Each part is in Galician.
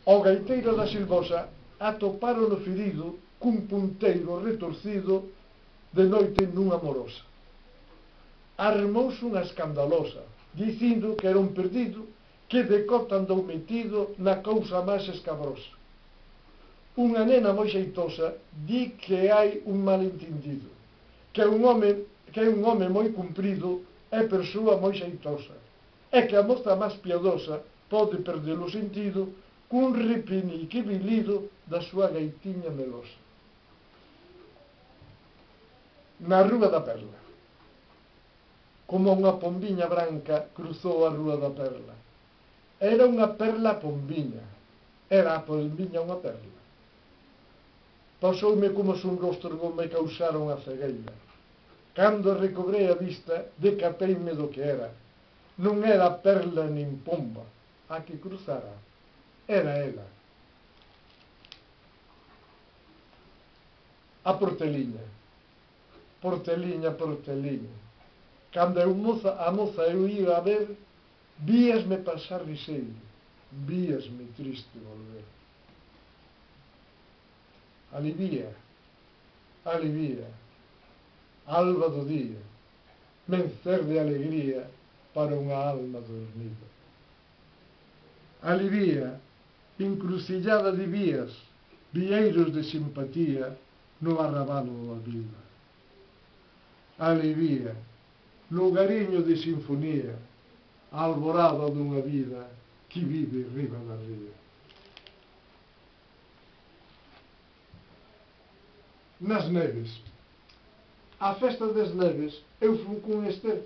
Ao gaiteiro da Silvosa atoparon o ferido cun punteiro retorcido de noite nunha morosa. Armouse unha escandalosa, dicindo que era un perdido que decotan do metido na cousa máis escabrosa. Unha nena moi xeitosa di que hai un malentendido, que é un home moi cumprido e persoa moi xeitosa, e que a moza máis piadosa pode perder o sentido cun repenique bilido da súa gaitiña melosa. Na Rúa da Perla, como unha pombiña branca cruzou a Rúa da Perla. Era unha perla pombiña, era a pombiña unha perla. Pasoume como se un róstrego me causaron a cegueira. Cando recobrei a vista, decateime do que era. Non era perla nin pomba a que cruzara, era ela. A Porteliña, Porteliña, Porteliña. Cando a moza eu ia a ver, víasme pasar riseiro, víasme triste volver. Alivía, alivía, alba do día, mencer de alegría para unha alma dormida. Alivía, encrucillada de vías, vieiros de simpatía no arrabalo da vida. Alivía, lugariño de sinfonía, a alborada dunha vida que vive riba da ría. Nas neves. A festa das neves eu fui con Esther,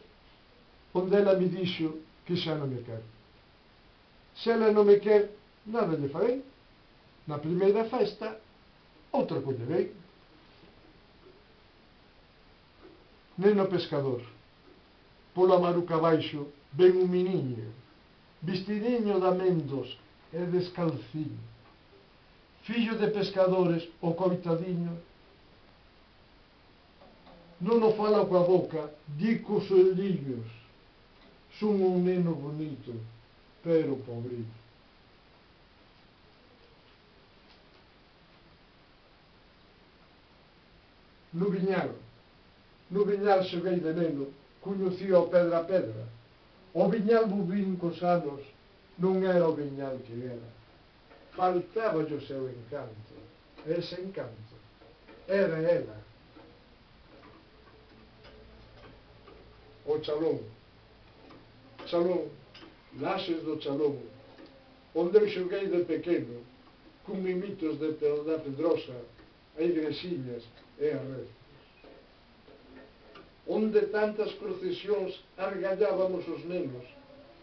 onde ela me dixo que xa non me quer. Se ela non me quer, nada lle farei. Na primeira festa, outra collerei. Neno pescador, polo amaruca baixo, ven un miniño, vestidiño de amendos e descalciño. Fillo de pescadores, o coitadiño, non o fala coa boca, di cos olliños. Son un neno bonito, pero pobrito. No viñal xoguei de neno, coñecía o pedra a pedra. O viñal bubín cos anos, non era o viñal que era. Faltaba o seu encanto, ese encanto era ela. O Chalón, Laxes do Chalón, onde eu xoguei de pequeno, con mimitos da Pedrosa, a igresiñas e a rezos. Onde tantas procesións argallábamos os nenos,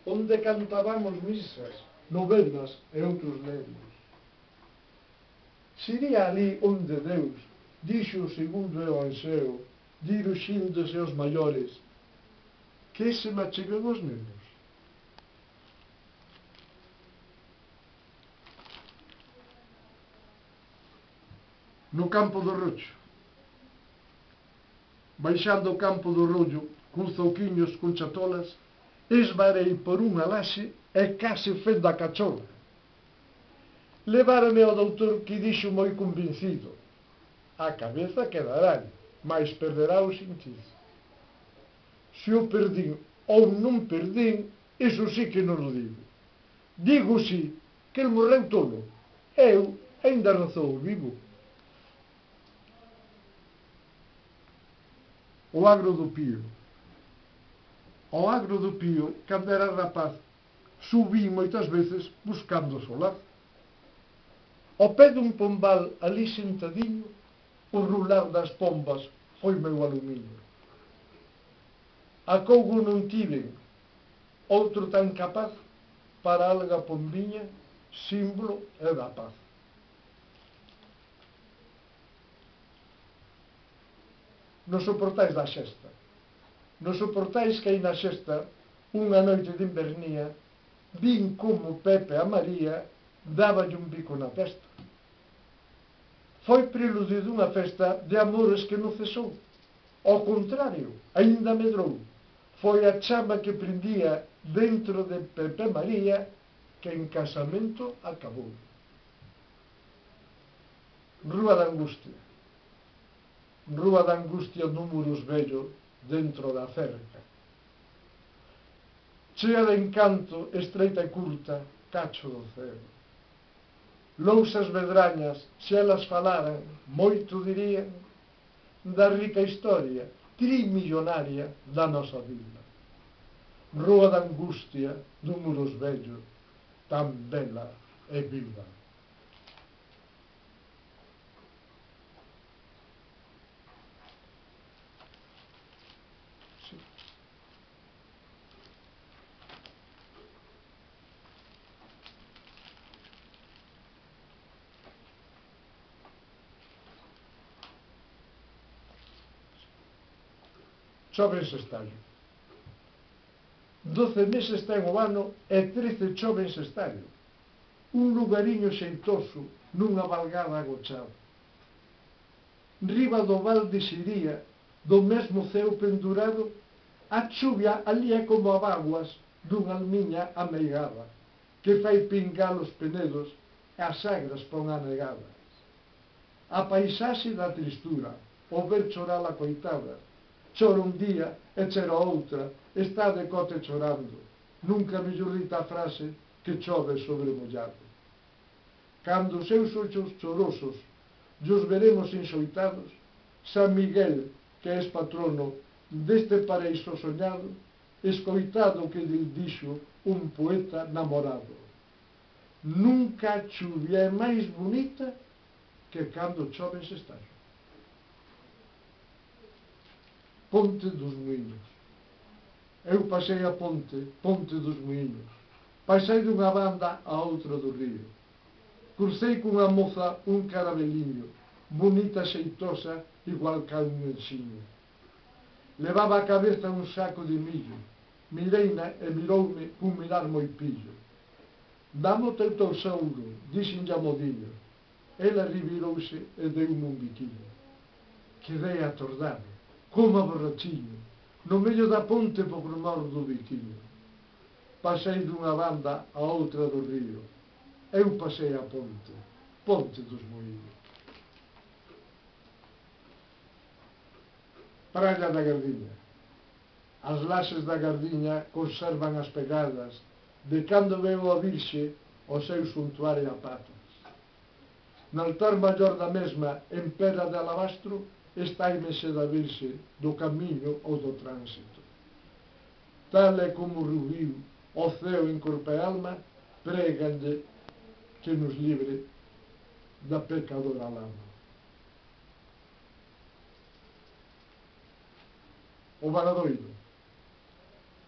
onde cantábamos misas, novenas e outros nenos. Sería ali onde Deus dixo o segundo evanxeo, dirixindo-se aos maiores, que se me achegan os nenos. No campo do Rocho, baixando o campo do Rollo, con zouquiños con chatolas, esvarei por unha laxe e case fed da cachola. Levárame ao doutor que dixo moi convencido: a cabeza quedará, mais perderá o sentido. Se o perdín ou non perdín, iso sí que non o digo. Digo sí, que el morreu tolo, eu ainda razou vivo. O agro do Pío. Ao agro do Pío, cando era rapaz, subí moitas veces buscando o solar. Ao pé dun pombal, ali sentadiño, o rular das pombas foi meu alumiño. A cougo non tiven outro tan capaz para a alga pombiña, símbolo e da paz. Non soportais da xesta. Non soportais que aí na xesta, unha noite de invernía, vin como Pepe a María dáballe un bico na testa. Foi preludio dunha festa de amores que non cesou. Ao contrario, aínda medrou. Foi a chama que prendía dentro de Pepe María que en casamento acabou. Rúa da Angustia. Rúa da Angustia números vello dentro da cerca. Chea de encanto, estreita e curta, cacho do ceo. Lousas medrañas, se elas falaran, moito dirían da rica historia trimillonaria da nosa vila. Rúa da Angustia, números vello, tan bela e viva. Choves estallo. 12 meses ten o ano e 13 choves estallo. Un lugariño xeitoso nunha valgada agochada. Riba do val de Xiría, do mesmo ceo pendurado, a chuvia ali é como a vaguas dunha almiña ameigada, que fai pingar os penedos e as sagras pon anegadas. A paisaxe da tristura, o ver chorar a coitada, chora un día e chera outra, está de cote chorando. Nunca mellor dita a frase que chove sobre mollado. Cando os seus ollos chorosos os veremos enxoitados, San Miguel, que é patrono deste paraíso soñado, escoitado que lhe dixo un poeta namorado: nunca a chuvia é máis bonita que cando chove en estallo. Ponte dos Moinhos. Eu pasei a ponte dos Moinhos. Pasei dunha banda a outra do río. Crucei cunha moza un carabeliño, bonita xeitosa, igual ca un enxiño. Levaba a cabeza un saco de millo. Mireina e miroume cun mirar moi pillo. Dame o teu tesouro, dixenlle a modiño. Ela revirouse e deu-me un biquiño. Quedei atordado, como a borrachiño, no medio da ponte por mor do biquiño. Pasei dunha banda a outra do río. Eu pasei a ponte dos Moinhos. Praia da Gardiña. As laxes da Gardiña conservan as pegadas de cando veo a Virxe o seu suntuario a patas. No altar maior da mesma, en pedra de alabastro, está a imaxe da Virxe do camiño ou do tránsito. Tal é como rubiu o ceo en corpo e alma, préganlle que nos libre da pecadora lama. O Valadoiro.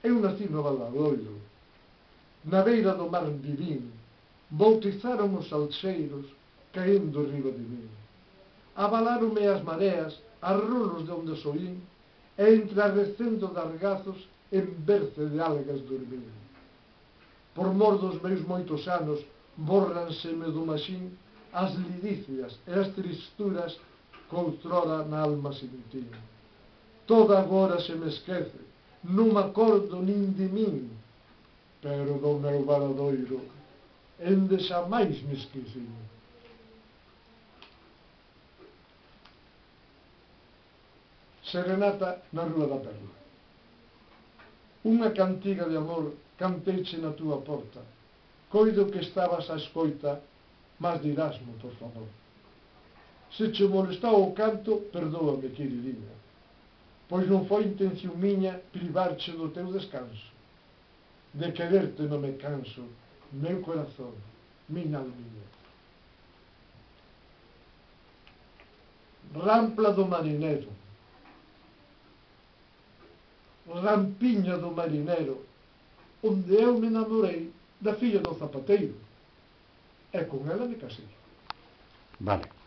Eu nací no Valadoiro. Na beira do mar vivín, bautizaron os salseiros caendo riba de mí. Abalaronme as mareas, as rolos de onde soín, e entre arrecendo de argazos en berce de algas dormín. Por mor dos meus moitos anos, bórranseme do maxín as lidicias e as tristuras que outrora na alma sentín. Toda agora se me esquece, non me acordo nin de min, pero do meu Valadoiro ende xa máis me esquecín. Serenata na Rúa da Perla. Unha cantiga de amor canteiche na túa porta. Coido que estabas á escoita, mas dirásmo, por favor. Se che molestou o canto, perdóame, queridinha, pois non foi intención miña privarche do teu descanso. De quererte non me canso, meu corazón, miña almiña. Rampla do marinero. Rampiña do marinero, onde eu me namorei da filla do zapateiro, e con ela me casei. Vale.